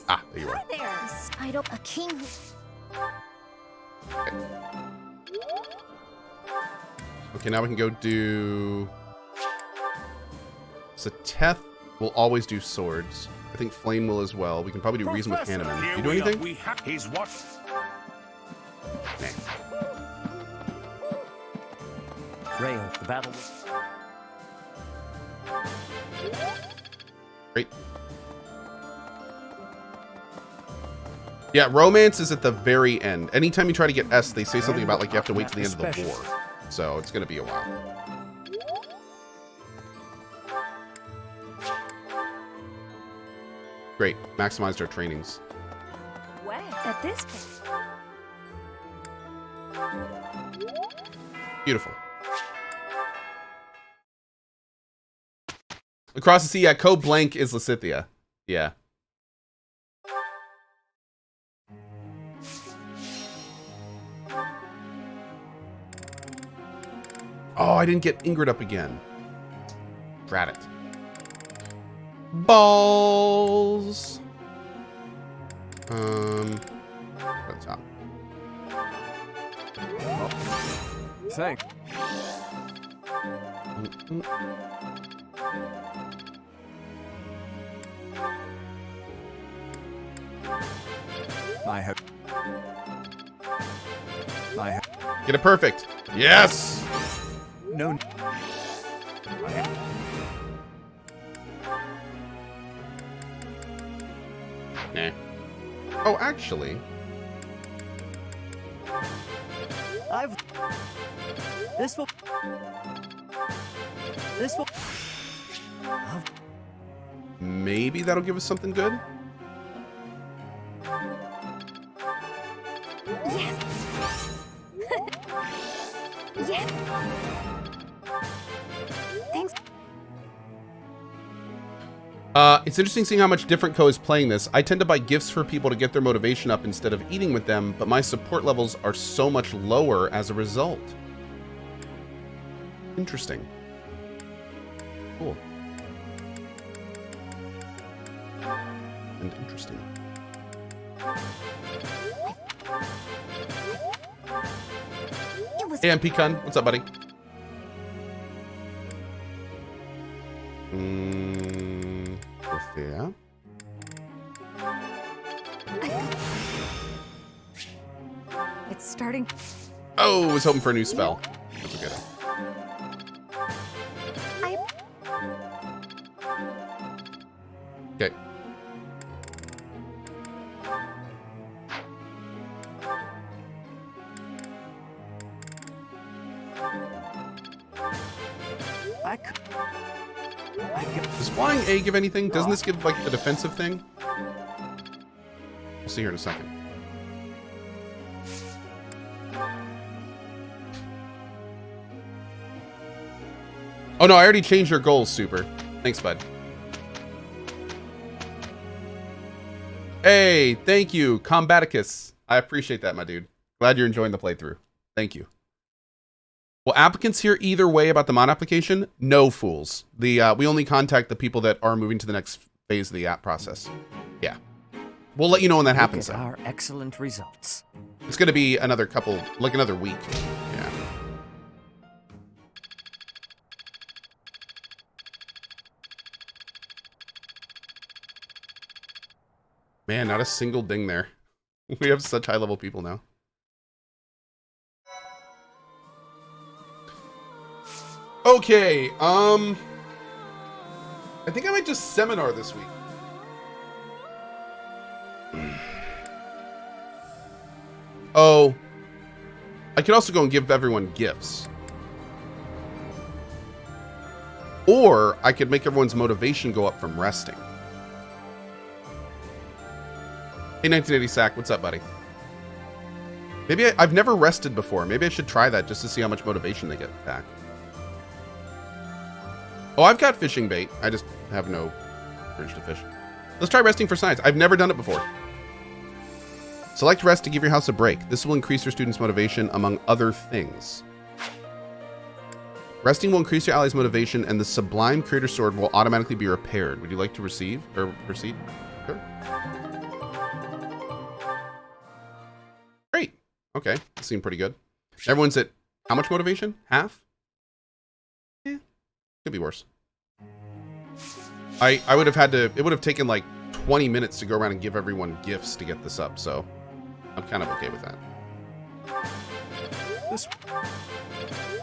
Ah, there you are. Hi there. Spider, a king. Okay. Okay, now we can go do... So Teth will always do swords. I think Flame will as well. We can probably do Reason with Hanneman. Do you do anything? We have his what? Nah. Rayo, the battle. Great. Yeah, romance is at the very end. Anytime you try to get S, they say something about like you have to wait till the end of the war. So it's gonna be a while. Great. Maximized our trainings. Where? At this point. Beautiful. Across the sea, yeah, Cohh blank is Lysithea. Yeah. Oh, I didn't get Ingrid up again. Drat it. Balls. At the top. Thanks. Get it perfect. Yes. No. Nah. Oh, actually. This will. Maybe that'll give us something good. Yes. Yes. Thanks. It's interesting seeing how much different Cohh is playing this. I tend to buy gifts for people to get their motivation up instead of eating with them, but my support levels are so much lower as a result. Interesting. Cool. And interesting. Hey, I'm Pecan. What's up, buddy? Yeah. It's starting. Oh, I was hoping for a new spell. That's okay. Okay. Does flying A give anything? Doesn't this give like the defensive thing? We'll see here in a second. Oh no, I already changed your goals, Super. Thanks, bud. Hey, thank you, Combaticus. I appreciate that, my dude. Glad you're enjoying the playthrough. Thank you. Will applicants hear either way about the mod application? No, fools. We only contact the people that are moving to the next phase of the app process. Yeah. We'll let you know when that happens. Look at our excellent results. It's going to be another couple, like another week. Yeah. Man, not a single ding there. We have such high-level people now. Okay, I think I might just seminar this week. Oh, I could also go and give everyone gifts. Or I could make everyone's motivation go up from resting. Hey, 1980 Sack, what's up, buddy? Maybe I've never rested before. Maybe I should try that just to see how much motivation they get back. Oh, I've got fishing bait. I just have no urge to fish. Let's try resting for science. I've never done it before. Select rest to give your house a break. This will increase your students' motivation, among other things. Resting will increase your allies' motivation, and the Sublime Creator Sword will automatically be repaired. Would you like to receive or proceed? Sure. Okay, seemed pretty good. Everyone's at how much motivation? Half? Eh, could be worse. I would have had to, it would have taken like 20 minutes to go around and give everyone gifts to get this up, so I'm kind of okay with that.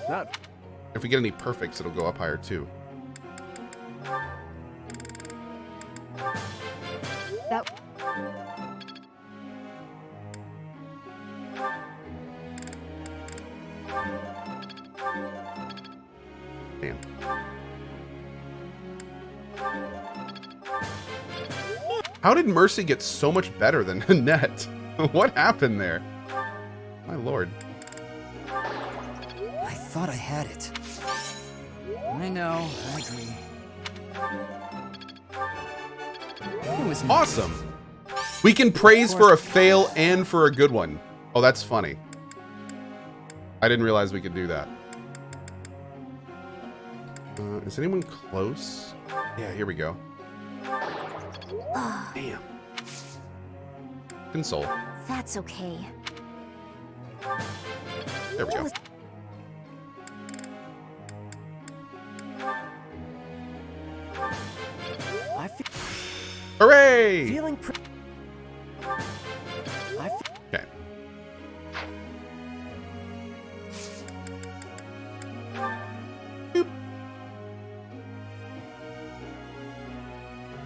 That. If we get any perfects, it'll go up higher too. That Damn. How did Mercy get so much better than Annette? What happened there? My lord. I thought I had it. I know. I agree. It was Awesome. We can praise for a fail and for a good one. Oh, that's funny. I didn't realize we could do that. Is anyone close? Yeah, here we go. Damn. Console. that's okay. There we go. I feel Hooray! feeling Okay. Boop.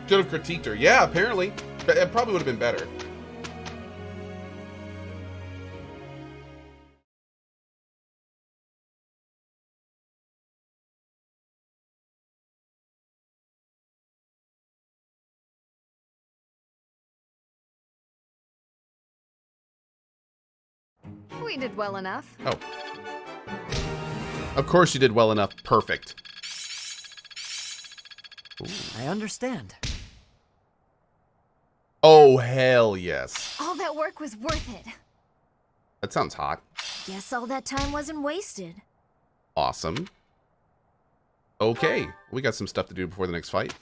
Should have critiqued her. Yeah, apparently. It probably would have been better. We did well enough. Oh. Of course you did well enough. Perfect. Ooh. I understand. Oh, hell yes. All that work was worth it. That sounds hot. Guess all that time wasn't wasted. Awesome. Okay. We got some stuff to do before the next fight.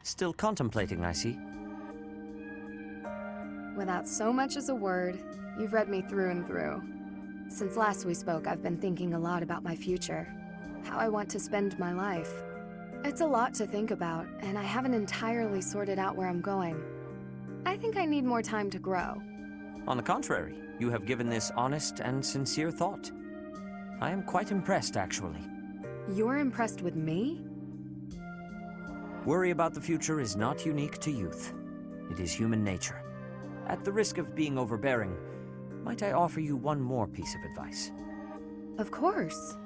Still contemplating, I see. Without so much as a word, you've read me through and through. Since last we spoke, I've been thinking a lot about my future. How I want to spend my life. It's a lot to think about, and I haven't entirely sorted out where I'm going. I think I need more time to grow. On the contrary, you have given this honest and sincere thought. I am quite impressed, actually. You're impressed with me? Worry about the future is not unique to youth. It is human nature. At the risk of being overbearing, might I offer you one more piece of advice? Of course.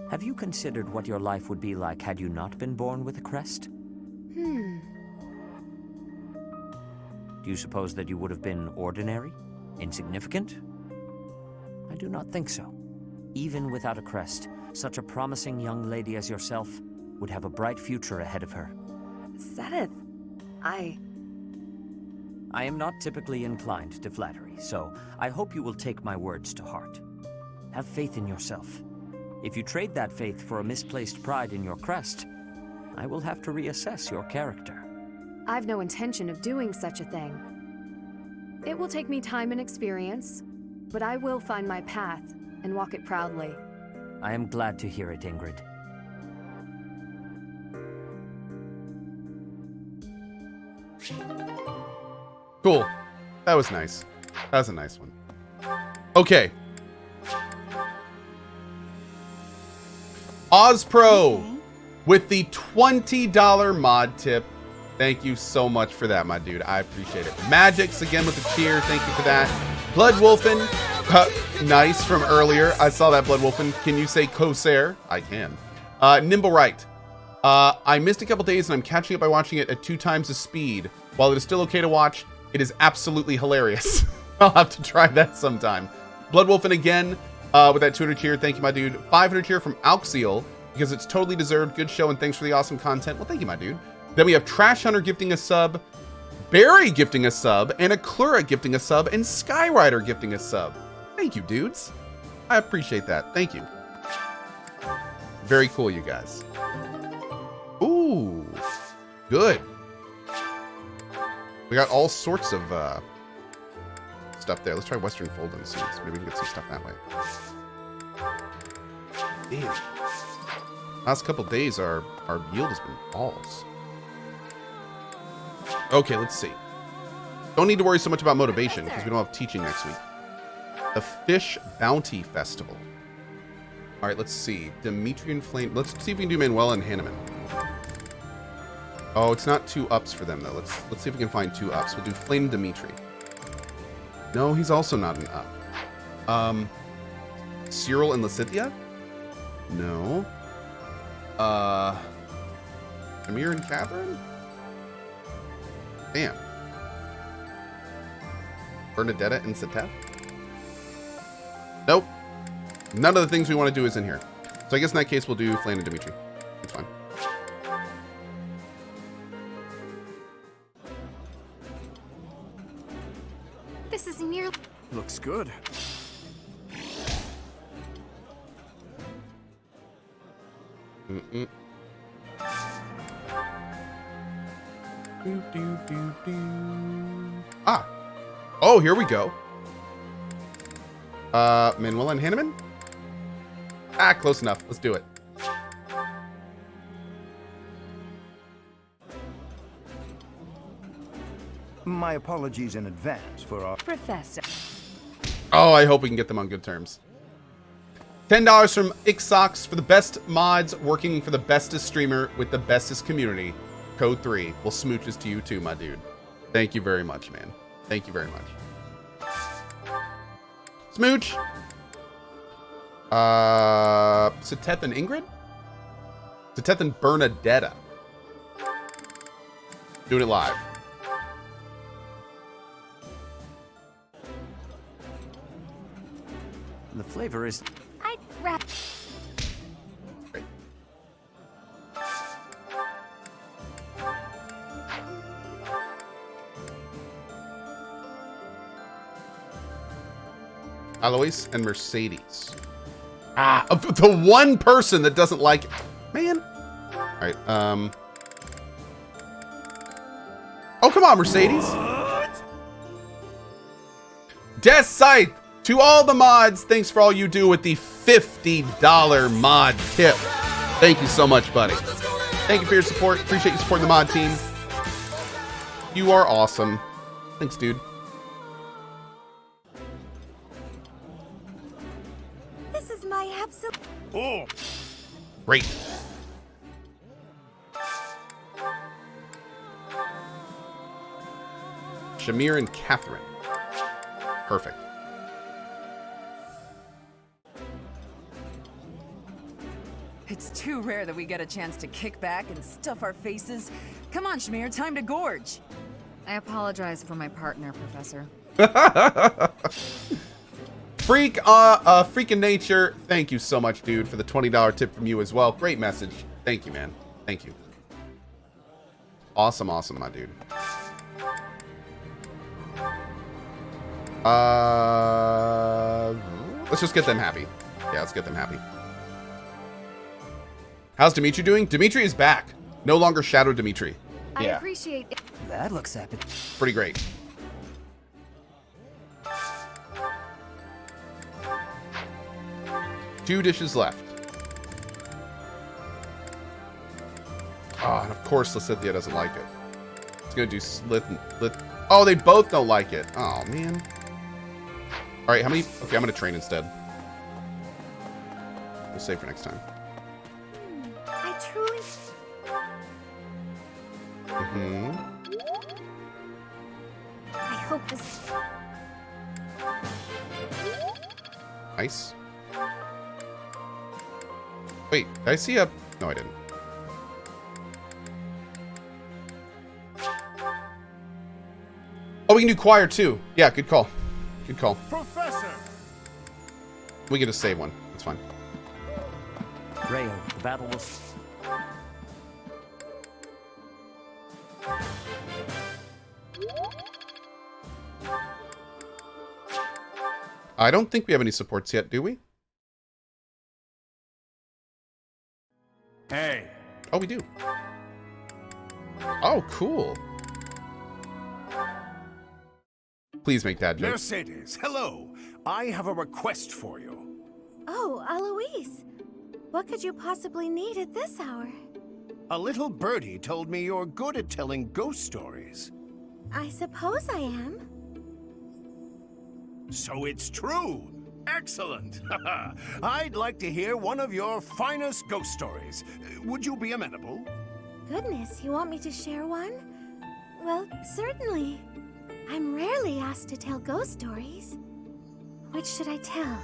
Have you considered what your life would be like had you not been born with a crest? Do you suppose that you would have been ordinary? Insignificant? I do not think so. Even without a crest, such a promising young lady as yourself would have a bright future ahead of her. Seth, I am not typically inclined to flattery, so I hope you will take my words to heart. Have faith in yourself. If you trade that faith for a misplaced pride in your crest, I will have to reassess your character. I've no intention of doing such a thing. It will take me time and experience, but I will find my path and walk it proudly. I am glad to hear it, Ingrid. Cool. That was nice. That was a nice one. Okay. Ozpro with the $20 mod tip. Thank you so much for that, my dude. I appreciate it. Magix again with the cheer. Thank you for that. Bloodwolfen. Nice from earlier. I saw that, Bloodwolfen. Can you say Corsair? I can. Nimble Right. I missed a couple days and I'm catching up by watching it at 2 times the speed. While it is still okay to watch, it is absolutely hilarious. I'll have to try that sometime. Bloodwolfen again with that 200 cheer. Thank you, my dude. 500 cheer from Auxiel because it's totally deserved. Good show and thanks for the awesome content. Well, thank you, my dude. Then we have Trash Hunter gifting a sub, Barry gifting a sub, and Aklura gifting a sub, and Skyrider gifting a sub. Thank you, dudes. I appreciate that. Thank you. Very cool, you guys. Ooh, good. We got all sorts of stuff there. Let's try Western Fold and see. Maybe we can get some stuff that way. Damn. Last couple days, our yield has been balls. Okay, let's see. Don't need to worry so much about motivation because we don't have teaching next week. The Fish Bounty Festival. All right, let's see. Demetrian Flame. Let's see if we can do Manuela and Hanneman. Oh, it's not 2 ups for them though. Let's see if we can find 2 ups. We'll do Flame Dimitri. No, he's also not an up. Cyril and Lacithia? No. Amir and Catherine? Damn. Bernadetta and Sateth? Nope. None of the things we want to do is in here. So I guess in that case we'll do Flame and Dimitri. That's fine. This is nearly... Looks good. Mm-mm. Do, do, do, do. Ah. Oh, here we go. Manuela and Hanneman? Ah, close enough. Let's do it. My apologies in advance for our... Professor. Oh, I hope we can get them on good terms. $10 from Ixox for the best mods working for the bestest streamer with the bestest community. Code 3. Well, smooches to you too, my dude. Thank you very much, man. Thank you very much. Smooch. Sateth and Ingrid? Sateth and Bernadetta. Doing it live. The flavor is... I'd rather... Great. Alois and Mercedes. Ah, the one person that doesn't like it. Man. All right. Oh, come on, Mercedes. Death Scythe. To all the mods, thanks for all you do with the $50 mod tip. Thank you so much, buddy. Thank you for your support. Appreciate you supporting the mod team. You are awesome. Thanks, dude. This is my absolute... Oh! Great. Shamir and Catherine. Perfect. It's too rare that we get a chance to kick back and stuff our faces. Come on, Shamir, time to gorge. I apologize for my partner, Professor. Freaking nature. Thank you so much, dude, for the $20 tip from you as well. Great message. Thank you, man. Thank you. Awesome, awesome, my dude. Let's just get them happy. Yeah, let's get them happy. How's Dimitri doing? Dimitri is back. No longer Shadow Dimitri. I Yeah, appreciate it. That looks epic. pretty great. Two dishes left. Oh, and of course Lacithia doesn't like it. It's gonna do Lith. Oh, they both don't like it. Oh, man. All right, how many? Okay, I'm gonna train instead. We'll save for next time. I truly... Mm-hmm. I hope this... Nice. Wait, did I see a... No, I didn't. Oh, we can do choir too. Yeah, good call. Good call. Professor! We can just save one. That's fine. Rayo, the battle will... I don't think we have any supports yet, do we? Hey. Oh, we do. Oh, cool. Please make dad jokes. Mercedes, hello. I have a request for you. Oh, Eloise. What could you possibly need at this hour? A little birdie told me you're good at telling ghost stories. I suppose I am. So it's true. Excellent. I'd like to hear one of your finest ghost stories. Would you be amenable? Goodness, you want me to share one? Well, certainly. I'm rarely asked to tell ghost stories. Which should I tell?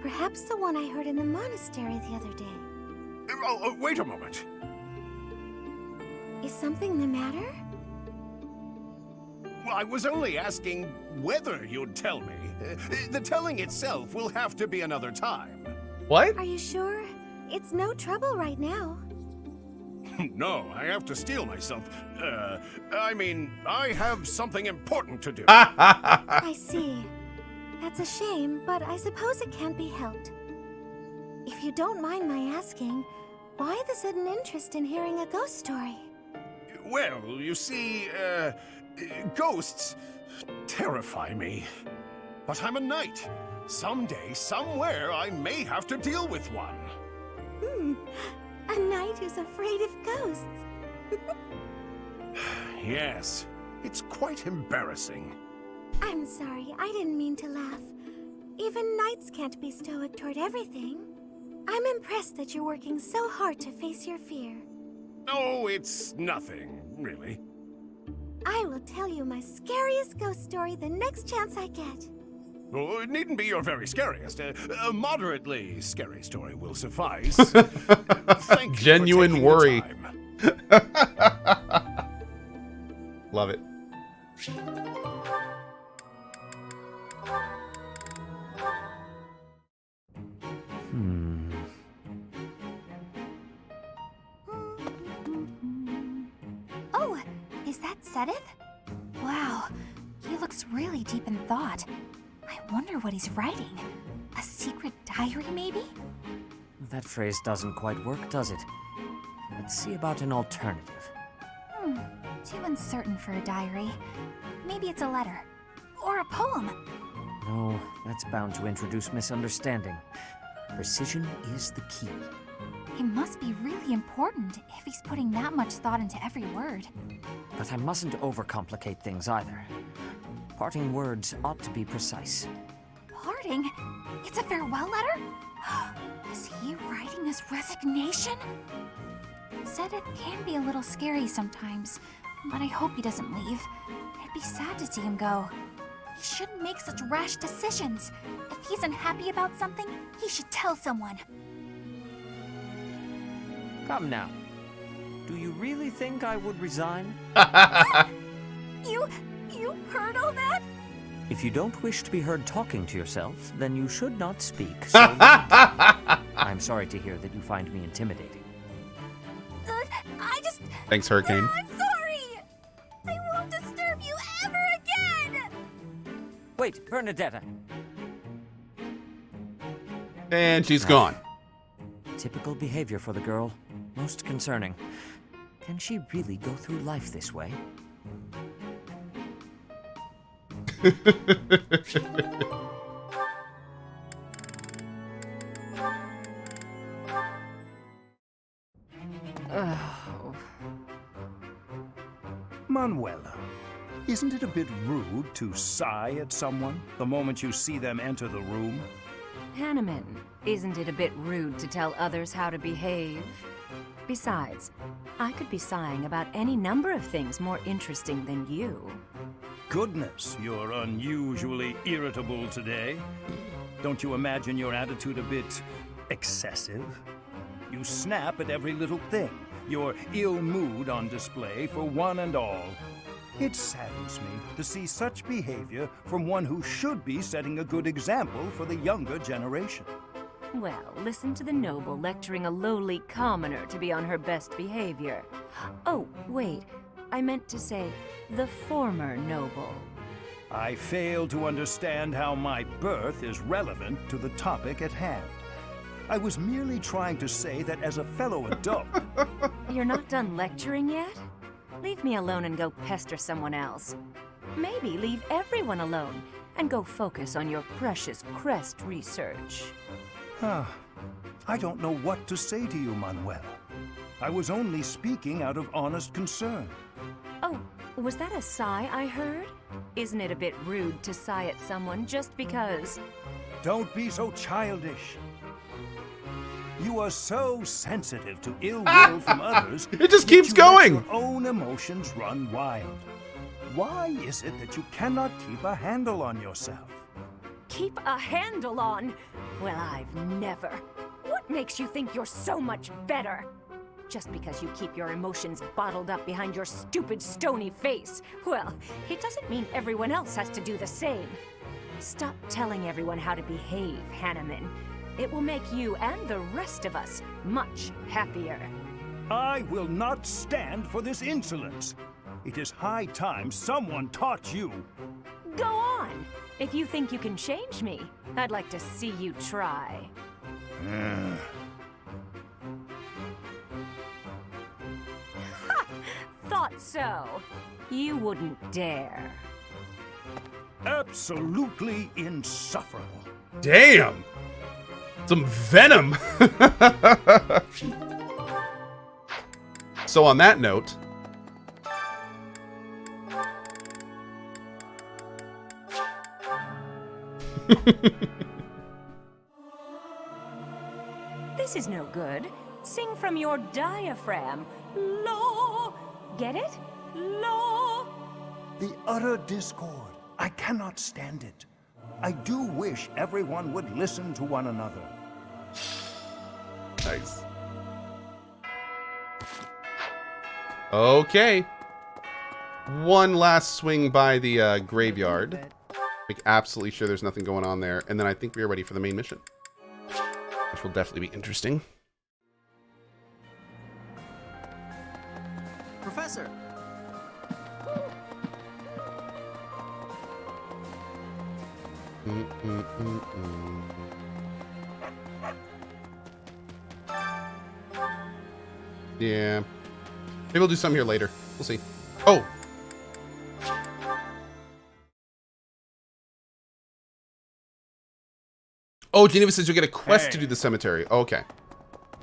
Perhaps the one I heard in the monastery the other day. Wait a moment. Is something the matter? Well, I was only asking whether you'd tell me. The telling itself will have to be another time. What? Are you sure? It's no trouble right now. No, I have to steel myself. I have something important to do. I see. That's a shame, but I suppose it can't be helped. If you don't mind my asking, why the sudden interest in hearing a ghost story? Well, you see, ghosts terrify me. But I'm a knight. Someday, somewhere, I may have to deal with one. A knight who's afraid of ghosts. Yes, it's quite embarrassing. I'm sorry, I didn't mean to laugh. Even knights can't be stoic toward everything. I'm impressed that you're working so hard to face your fear. Oh, it's nothing, really. I will tell you my scariest ghost story the next chance I get. Oh, it needn't be your very scariest. A moderately scary story will suffice. Thank you Genuine for taking worry. the time. Love it. Oh, is that Sedith? Wow, he looks really deep in thought. I wonder what he's writing. A secret diary, maybe? That phrase doesn't quite work, does it? Let's see about an alternative. Too uncertain for a diary. Maybe it's a letter. Or a poem. No, that's bound to introduce misunderstanding. Precision is the key. It must be really important if he's putting that much thought into every word. But I mustn't overcomplicate things either. Parting words ought to be precise. Parting? It's a farewell letter? Is he writing his resignation? Sedith can be a little scary sometimes, but I hope he doesn't leave. It'd be sad to see him go. He shouldn't make such rash decisions. If he's unhappy about something, he should tell someone. Come now. Do you really think I would resign? You heard all that? If you don't wish to be heard talking to yourself, then you should not speak. So I'm sorry to hear that you find me intimidating. I just... Thanks, Hurricane. I'm sorry! I won't disturb you ever again! Wait, Bernadetta. And she's gone. Typical behavior for the girl. Most concerning. Can she really go through life this way? Manuela, isn't it a bit rude to sigh at someone the moment you see them enter the room? Hanneman, isn't it a bit rude to tell others how to behave? Besides, I could be sighing about any number of things more interesting than you. Goodness, you're unusually irritable today. Don't you imagine your attitude a bit excessive? You snap at every little thing, your ill mood on display for one and all. It saddens me to see such behavior from one who should be setting a good example for the younger generation. Well, listen to the noble lecturing a lowly commoner to be on her best behavior. Oh, wait. I meant to say the former noble. I fail to understand how my birth is relevant to the topic at hand. I was merely trying to say that as a fellow adult... You're not done lecturing yet? Leave me alone and go pester someone else. Maybe leave everyone alone and go focus on your precious crest research. I don't know what to say to you, Manuel. I was only speaking out of honest concern. Oh, was that a sigh I heard? Isn't it a bit rude to sigh at someone just because? Don't be so childish. You are so sensitive to ill will from others. It just that keeps you going. Let your own emotions run wild. Why is it that you cannot keep a handle on yourself? Keep a handle on? Well, I've never. What makes you think you're so much better? Just because you keep your emotions bottled up behind your stupid stony face. Well, it doesn't mean everyone else has to do the same. Stop telling everyone how to behave, Hanneman. It will make you and the rest of us much happier. I will not stand for this insolence. It is high time someone taught you. Go on! If you think you can change me, I'd like to see you try. Ha! Thought so. You wouldn't dare. Absolutely insufferable. Damn. Some venom. So on that note, This is no good. Sing from your diaphragm. Law. Get it? Law. The utter discord. I cannot stand it. I do wish everyone would listen to one another. nice. Okay. One last swing by the graveyard. Make absolutely sure there's nothing going on there. And then I think we are ready for the main mission, which will definitely be interesting. Professor! Yeah. Maybe we'll do some here later. We'll see. Oh! Oh, Geneva says you'll get a quest to do the cemetery. Okay.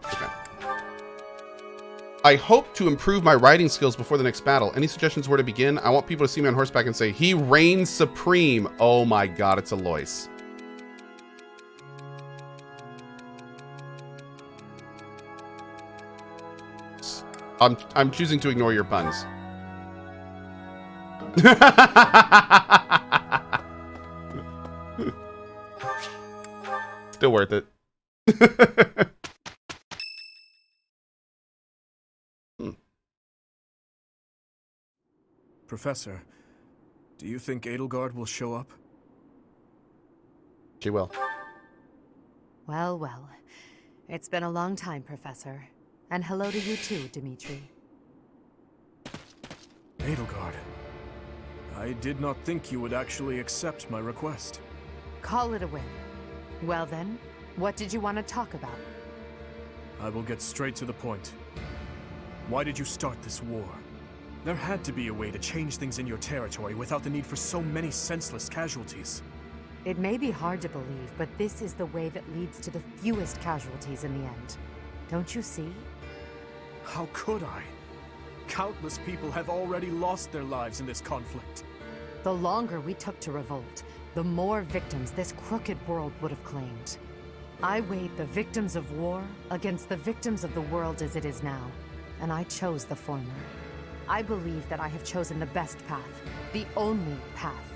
Okay. I hope to improve my riding skills before the next battle. Any suggestions where to begin? I want people to see me on horseback and say, he reigns supreme. Oh my god, it's Alois. I'm choosing to ignore your puns. Still worth it. Professor, do you think Edelgard will show up? She will. Well, well. It's been a long time, Professor. And hello to you too, Dimitri. Edelgard, I did not think you would actually accept my request. Call it a win. Well then, what did you want to talk about? I will get straight to the point. Why did you start this war? There had to be a way to change things in your territory without the need for so many senseless casualties. It may be hard to believe, but this is the way that leads to the fewest casualties in the end. Don't you see? How could I? Countless people have already lost their lives in this conflict. The longer we took to revolt, the more victims this crooked world would have claimed. I weighed the victims of war against the victims of the world as it is now, and I chose the former. I believe that I have chosen the best path, the only path.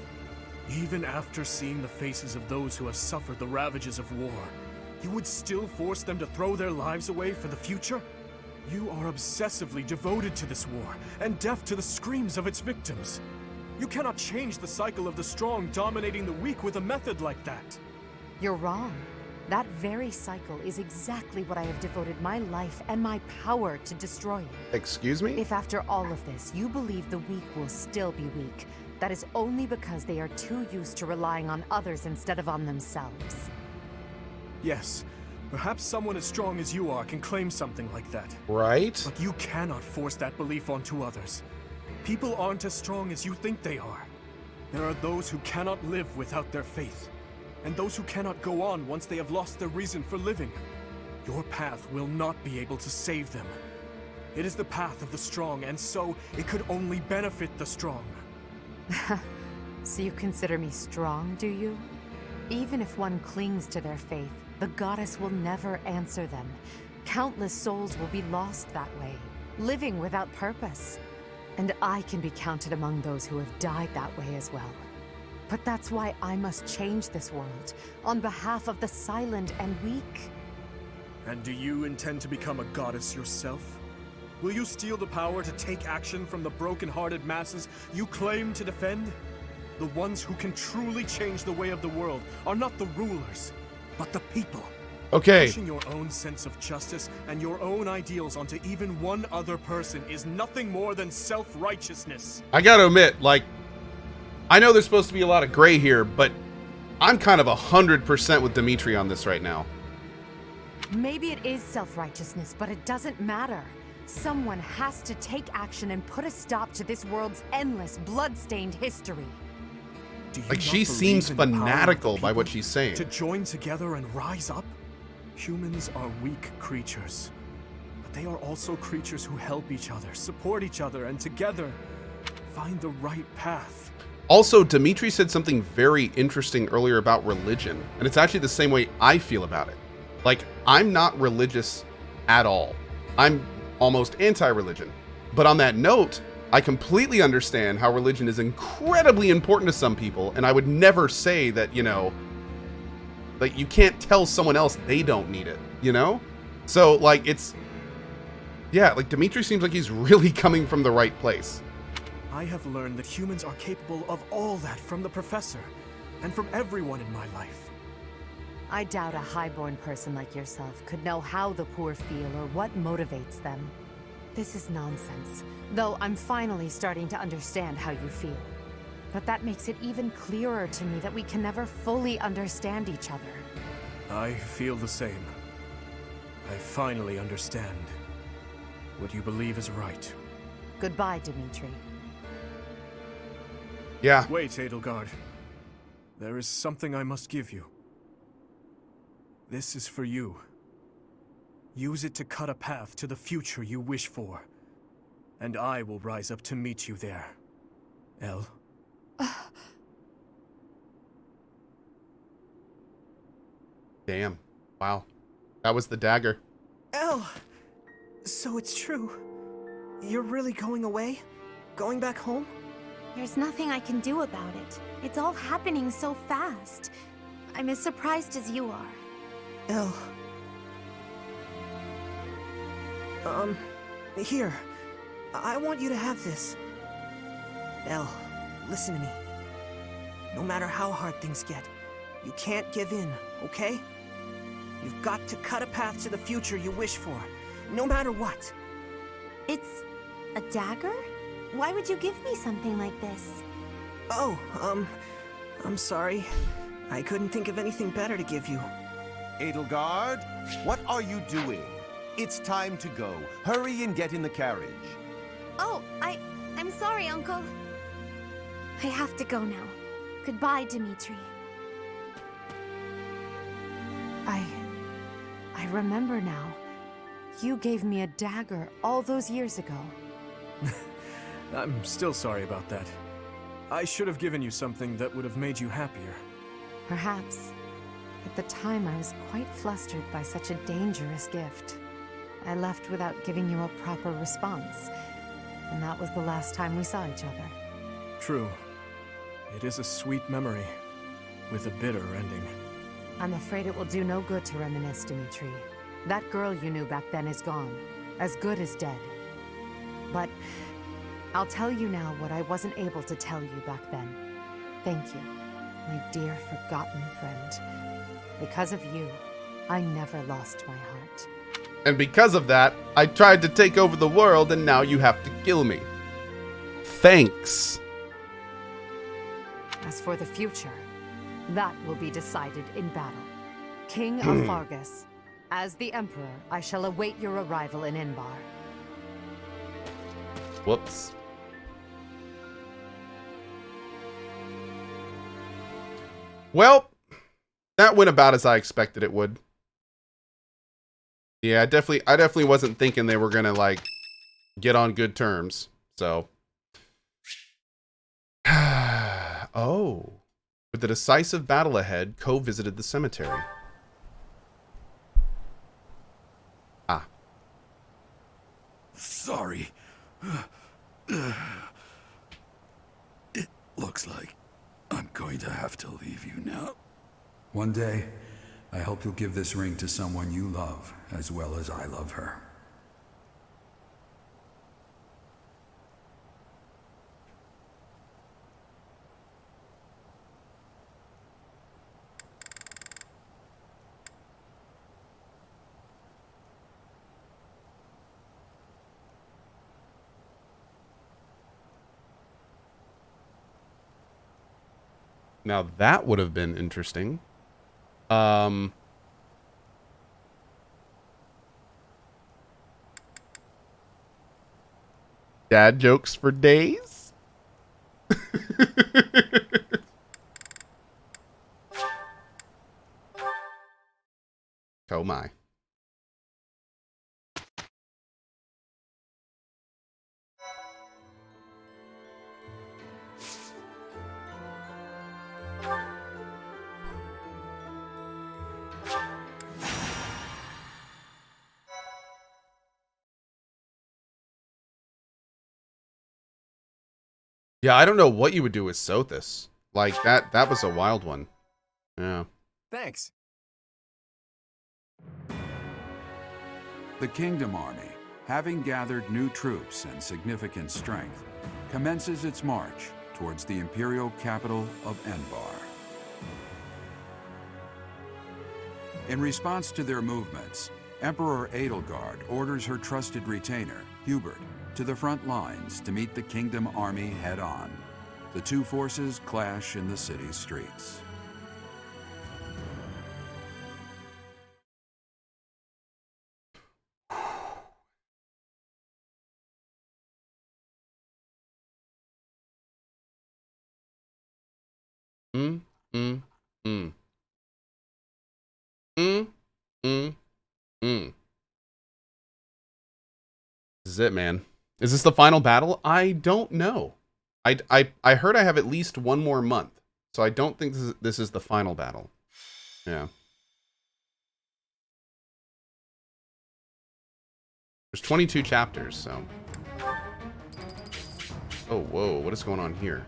Even after seeing the faces of those who have suffered the ravages of war, you would still force them to throw their lives away for the future? You are obsessively devoted to this war, and deaf to the screams of its victims. You cannot change the cycle of the strong dominating the weak with a method like that. You're wrong. That very cycle is exactly what I have devoted my life and my power to destroying. Excuse me? If after all of this, you believe the weak will still be weak, that is only because they are too used to relying on others instead of on themselves. Yes, perhaps someone as strong as you are can claim something like that. Right? But you cannot force that belief onto others. People aren't as strong as you think they are. There are those who cannot live without their faith, and those who cannot go on once they have lost their reason for living. Your path will not be able to save them. It is the path of the strong, and so it could only benefit the strong. So you consider me strong, do you? Even if one clings to their faith, the goddess will never answer them. Countless souls will be lost that way, living without purpose. And I can be counted among those who have died that way as well. But that's why I must change this world, on behalf of the silent and weak. And do you intend to become a goddess yourself? Will you steal the power to take action from the broken-hearted masses you claim to defend? The ones who can truly change the way of the world are not the rulers, but the people. Okay. Pushing your own sense of justice and your own ideals onto even one other person is nothing more than self-righteousness. I gotta admit, like, I know there's supposed to be a lot of gray here, but I'm kind of 100% with Dimitri on this right now. Maybe it is self-righteousness, but it doesn't matter. Someone has to take action and put a stop to this world's endless, blood-stained history. Do you Like, not she believe seems in the power of the fanatical by what people she's saying. to join together and rise up? Humans are weak creatures, but they are also creatures who help each other, support each other, and together find the right path. Also, Dimitri said something very interesting earlier about religion, and it's actually the same way I feel about it. Like, I'm not religious at all. I'm almost anti-religion. But on that note, I completely understand how religion is incredibly important to some people, and I would never say that, you know, like, you can't tell someone else they don't need it, you know? So, like, it's... yeah, like, Dimitri seems like he's really coming from the right place. I have learned that humans are capable of all that from the professor, and from everyone in my life. I doubt a highborn person like yourself could know how the poor feel or what motivates them. This is nonsense, though I'm finally starting to understand how you feel. But that makes it even clearer to me that we can never fully understand each other. I feel the same. I finally understand what you believe is right. Goodbye, Dimitri. Yeah. Wait, Edelgard. There is something I must give you. This is for you. Use it to cut a path to the future you wish for. And I will rise up to meet you there. Elle. Damn. Wow. That was the dagger. Elle! So it's true. You're really going away? Going back home? There's nothing I can do about it. It's all happening so fast. I'm as surprised as you are. Elle. Here. I want you to have this. Elle, listen to me. No matter how hard things get, you can't give in, okay? You've got to cut a path to the future you wish for, no matter what. It's a dagger? Why would you give me something like this? Oh, I'm sorry. I couldn't think of anything better to give you. Edelgard, what are you doing? It's time to go. Hurry and get in the carriage. Oh, I'm sorry, Uncle. I have to go now. Goodbye, Dimitri. I remember now. You gave me a dagger all those years ago. I'm still sorry about that. I should have given you something that would have made you happier. Perhaps. At the time, I was quite flustered by such a dangerous gift. I left without giving you a proper response, and that was the last time we saw each other. True. It is a sweet memory, with a bitter ending. I'm afraid it will do no good to reminisce, Dimitri. That girl you knew back then is gone, as good as dead. But I'll tell you now what I wasn't able to tell you back then. Thank you, my dear forgotten friend. Because of you, I never lost my heart. And because of that, I tried to take over the world, and now you have to kill me. Thanks. As for the future, that will be decided in battle. King of Fargus, as the Emperor, I shall await your arrival in Inbar. Whoops. Well, that went about as I expected it would. Yeah, I definitely wasn't thinking they were gonna like get on good terms. So, oh, with the decisive battle ahead, Cohh visited the cemetery. Ah, Sorry. It looks like I'm going to have to leave you now. One day, I hope you'll give this ring to someone you love as well as I love her. now that would have been interesting. Dad jokes for days? Oh my. Yeah, I don't know what you would do with Sothis. Like that was a wild one. Yeah. Thanks. The Kingdom Army, having gathered new troops and significant strength, commences its march towards the imperial capital of Enbar. In response to their movements, Emperor Edelgard orders her trusted retainer, Hubert, to the front lines to meet the Kingdom Army head-on. The two forces clash in the city's streets. This is it, man. Is this the final battle? I don't know. I heard I have at least one more month, so I don't think this is the final battle. Yeah. There's 22 chapters, so. Oh, whoa, what is going on here?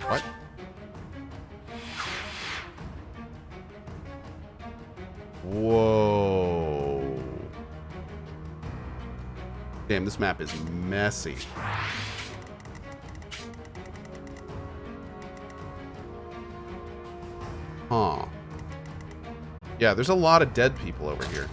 What? Whoa. Damn, this map is messy. Huh. Yeah, there's a lot of dead people over here.